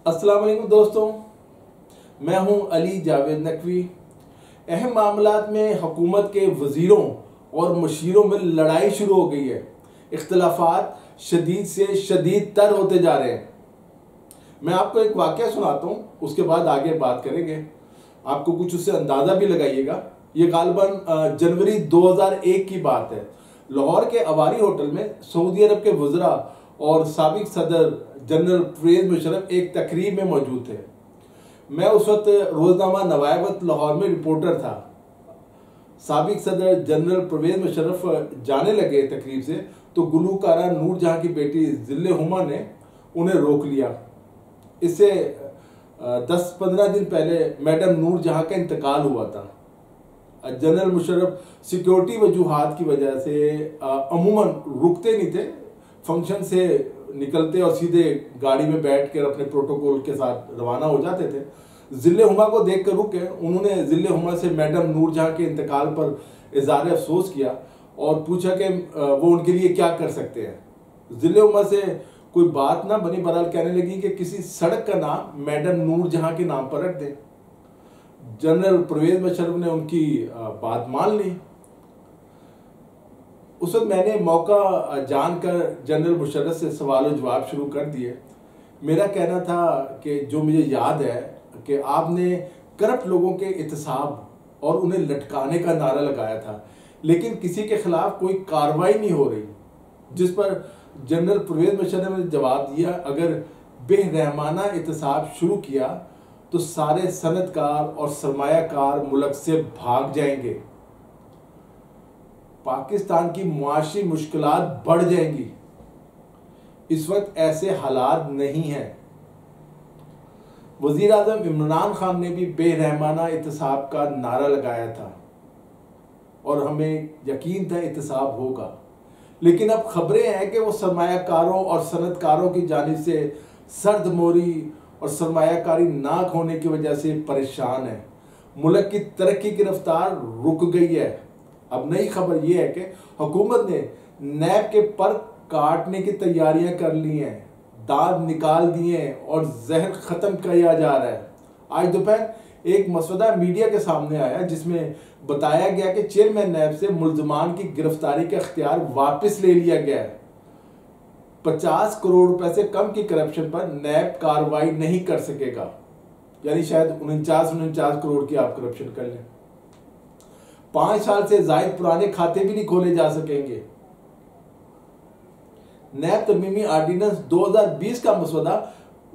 अस्सलाम वालेकुम दोस्तों, मैं हूं अली जावेद नकवी। अहम मामलात में हुकूमत के वज़ीरों और मशीरों में लड़ाई शुरू हो गई है। इख्तलाफात शदीद से शदीद तर होते जा रहे हैं। मैं आपको एक वाक़या सुनाता हूं, उसके बाद आगे बात करेंगे। आपको कुछ उससे अंदाज़ा भी लगाइएगा। ये गालिबन जनवरी 2001 की बात है। लाहौर के अवारी होटल में सऊदी अरब के वज़रा और साबिक सदर जनरल परवेज़ मुशर्रफ एक तकरीब में मौजूद थे। मैं उस वक्त रोज़नामा नवाबत लाहौर में रिपोर्टर था। साबिक सदर जनरल परवेज़ मुशर्रफ जाने लगे तकरीब से, तो गुलूकारा नूर जहां की बेटी जिल्ले हुमा ने उन्हें रोक लिया। इससे 10-15 दिन पहले मैडम नूर जहां का इंतकाल हुआ था। जनरल मुशर्रफ सिक्योरिटी वजूहात की वजह से अमूमन रुकते नहीं थे, फंक्शन से निकलते और सीधे गाड़ी में बैठ कर अपने प्रोटोकॉल के साथ रवाना हो जाते थे। जिले हुमा को देख कर रुके। उन्होंने जिले हुमा से मैडम नूर जहां के इंतकाल पर इज़हार अफसोस किया और पूछा कि वो उनके लिए क्या कर सकते हैं। जिले हुमा से कोई बात ना बनी, बहरहाल कहने लगी कि किसी सड़क का नाम मैडम नूर जहां के नाम पर रख दें। जनरल परवेज़ मुशर्रफ ने उनकी बात मान ली। उस वक्त मैंने मौका जानकर जनरल मुशर्रफ से सवाल और जवाब शुरू कर दिए। मेरा कहना था कि जो मुझे याद है कि आपने करप्ट लोगों के एहतसाब और उन्हें लटकाने का नारा लगाया था, लेकिन किसी के खिलाफ कोई कार्रवाई नहीं हो रही। जिस पर जनरल परवेज़ मुशर्रफ ने जवाब दिया, अगर बेरहमाना एहतसाब शुरू किया तो सारे सनतकार और सरमायाकार मुल्क से भाग जाएंगे। पाकिस्तान की मुआशी मुश्किलात बढ़ जाएंगी। इस वक्त ऐसे हालात नहीं हैं। वज़ीर आज़म इमरान खान ने भी बेरहमाना एहतसाब का नारा लगाया था और हमें यकीन था एहतसाब होगा, लेकिन अब खबरें हैं कि वो सरमायाकारों और सनतकारों की जानिब से सर्दमोरी और सरमायाकारी ना होने की वजह से परेशान है। मुल्क की तरक्की की रफ्तार रुक गई है। अब नई खबर यह है कि हुकूमत ने नैब के पर काटने की तैयारियां कर ली हैं, दांत निकाल दिए हैं और जहर खत्म किया जा रहा है। आज दोपहर एक मसवदा मीडिया के सामने आया जिसमें बताया गया कि चेयरमैन नैब से मुल्जमान की गिरफ्तारी का इख्तियार वापस ले लिया गया है। 50 करोड़ रुपए से कम की करप्शन पर नैब कार्रवाई नहीं कर सकेगा, यानी शायद 49 करोड़ की आप करप्शन कर लें। 5 साल से जायद पुराने खाते भी नहीं खोले जा सकेंगे। नैब तरमीमी ऑर्डिनेंस 2020 का मसवदा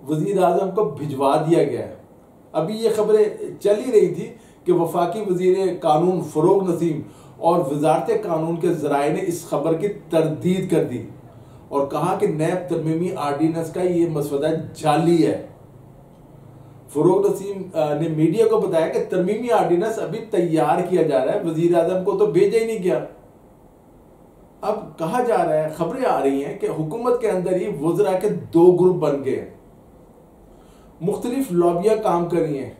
वजीर आजम को भिजवा दिया गया है। अभी ये खबरें चल ही रही थी कि वफाकी वजीर कानून फरोग नसीम और वजारत कानून के जराए ने इस खबर की तरदीद कर दी और कहा कि नैब तरमीमी ऑर्डिनेंस का ये मसवदा जाली है। फरोग नसीम ने मीडिया को बताया कि तरमीमी ऑर्डिनेंस अभी तैयार किया जा रहा है, वजीर आजम को तो भेजा ही नहीं गया। अब कहा जा रहा है, खबरें आ रही हैं कि हुकूमत के अंदर ही वज़रा के 2 ग्रुप बन गए, मुख्तलिफ लॉबियां काम कर रही हैं।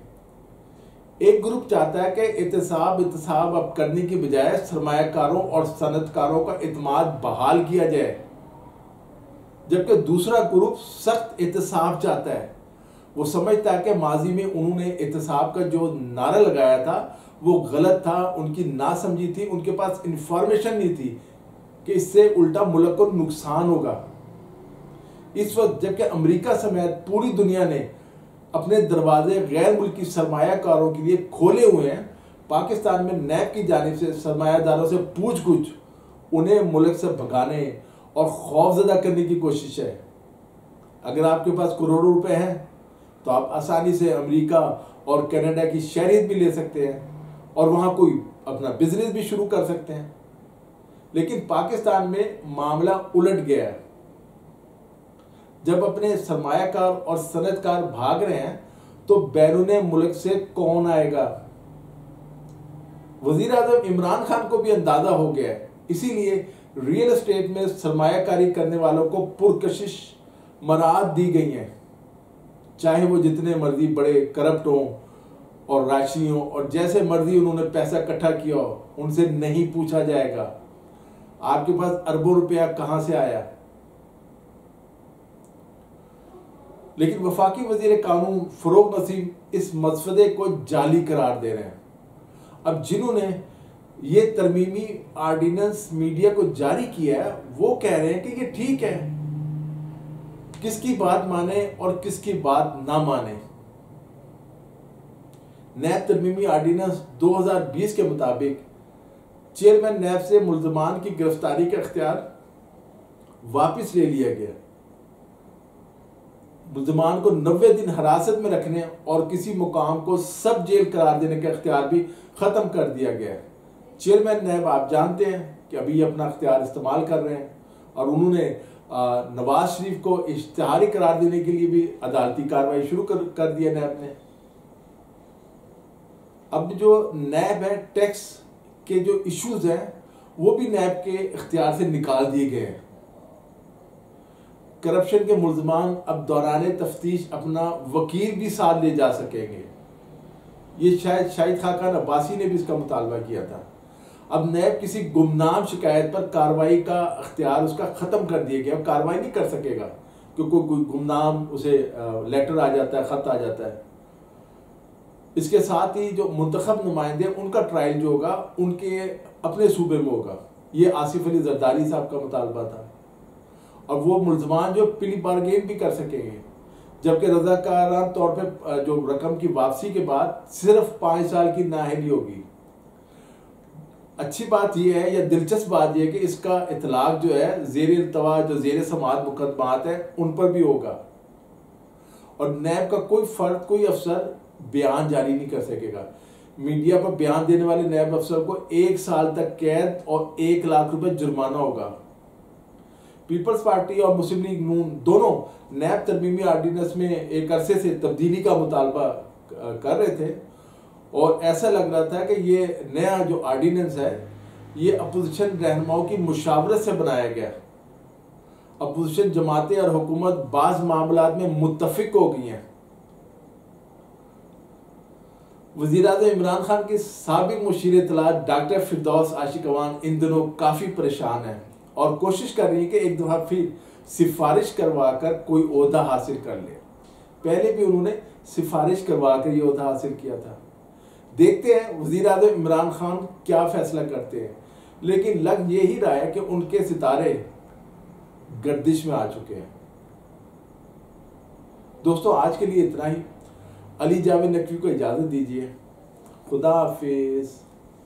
एक ग्रुप चाहता है कि एहतसाब अब करने की बजाय सरमायाकारों और सनतकारों का एतमाद बहाल किया जाए, जबकि दूसरा ग्रुप सख्त एहतसाब चाहता है। वो समझता है कि माजी में उन्होंने एहतसाब का जो नारा लगाया था वो गलत था, उनकी नासमझी थी, उनके पास इंफॉर्मेशन नहीं थी कि इससे उल्टा मुल्क को नुकसान होगा। इस वक्त जबकि अमेरिका समेत पूरी दुनिया ने अपने दरवाजे गैर मुल्की सरमायाकारों के लिए खोले हुए हैं, पाकिस्तान में नैब की जानिब से सरमायादारों से पूछ-गुछ, उन्हें मुल्क से भगाने और खौफजदा करने की कोशिश है। अगर आपके पास करोड़ों रुपए हैं तो आप आसानी से अमेरिका और कनाडा की शहरियत भी ले सकते हैं और वहां कोई अपना बिजनेस भी शुरू कर सकते हैं। लेकिन पाकिस्तान में मामला उलट गया है। जब अपने सरमायाकार और सनतकार भाग रहे हैं तो बैरूने मुल्क से कौन आएगा? वजीर आजम इमरान खान को भी अंदाजा हो गया है, इसीलिए रियल एस्टेट में सरमायाकारी करने वालों को पुरकशिश मराहत दी गई हैं। चाहे वो जितने मर्जी बड़े करप्ट हों और राशि हों और जैसे मर्जी उन्होंने पैसा इकट्ठा किया हो, उनसे नहीं पूछा जाएगा आपके पास अरबों रुपया कहां से आया। लेकिन वफाकी वजीर कानून फरोग नसीम इस मसवदे को जाली करार दे रहे हैं। अब जिन्होंने ये तरमीमी आर्डिनेंस मीडिया को जारी किया है वो कह रहे हैं कि ये ठीक है, किसकी बात माने और किसकी बात ना माने। नैब तरमीमी आर्डिनेंस 2020 के मुताबिक चेयरमैन नैब से मुल्जमान की गिरफ्तारी का इख्तियार वापस ले लिया गया। मुल्जमान को 90 दिन हिरासत में रखने और किसी मुकाम को सब जेल करार देने का इख्तियार भी खत्म कर दिया गया है। चेयरमैन नैब आप जानते हैं कि अभी अपना इख्तियार इस्तेमाल कर रहे हैं और उन्होंने नवाज शरीफ को इश्तिहारी करार देने के लिए भी अदालती कार्रवाई शुरू कर दिया नैब ने। अब जो नैब है, टैक्स के जो इश्यूज हैं वो भी नैब के इख्तियार से निकाल दिए गए हैं। करप्शन के मुल्जमान अब दौरान तफ्तीश अपना वकील भी साथ ले जा सकेंगे। ये शायद शाहिद खाकान अब्बासी ने भी इसका मुतालबा किया था। अब नैब किसी गुमनाम शिकायत पर कार्रवाई का इख्तियार उसका ख़त्म कर दिया गया। अब कार्रवाई नहीं कर सकेगा क्योंकि कोई गुमनाम उसे लेटर आ जाता है, ख़त आ जाता है। इसके साथ ही जो मुंतखब नुमाइंदे उनका ट्रायल जो होगा उनके अपने सूबे में होगा। ये आसिफ अली जरदारी साहब का मुतालबा था और वो मुल्जमान जो प्ली बारगेन भी कर सकेंगे, जबकि रज़ाकाराना तौर पे जो रकम की वापसी के बाद सिर्फ 5 साल की नाअहली होगी। अच्छी बात यह है या दिलचस्प बात यह है कि इसका इतलाक जो है ज़ेर इल्तवा जो ज़ेर समाअत मुकदमात है उन पर भी होगा और नैब का कोई फर्द, कोई अफसर बयान जारी नहीं कर सकेगा। मीडिया पर बयान देने वाले नैब अफसर को 1 साल तक कैद और 1 लाख रुपए जुर्माना होगा। पीपल्स पार्टी और मुस्लिम लीग नून दोनों नैब तरमीमी आर्डिनेंस में एक अरसे से तब्दीली का मुतालबा कर रहे थे और ऐसा लग रहा था कि ये नया जो आर्डिनेंस है ये अपोजिशन रहनुमाओं की मुशावरत से बनाया गया। अपोजिशन जमातें और हुकूमत बाज़ मामलात में मुत्तफिक हो गई हैं। वज़ीर-ए-आज़म इमरान खान के साबिक मुशीर इत्तलात डॉक्टर फिरदौस आशिकवान इन दिनों काफ़ी परेशान हैं और कोशिश कर रही है कि एक दफ़ा फिर सिफारिश करवा कर कोई ओहदा हासिल कर ले। पहले भी उन्होंने सिफारिश करवा कर ये ओहदा हासिल किया था। देखते हैं वज़ीर-ए-आज़म इमरान खान क्या फैसला करते हैं, लेकिन लग ये ही रहा है कि उनके सितारे गर्दिश में आ चुके हैं। दोस्तों, आज के लिए इतना ही। अली जावेद नकवी को इजाज़त दीजिए। खुदा हाफिज़।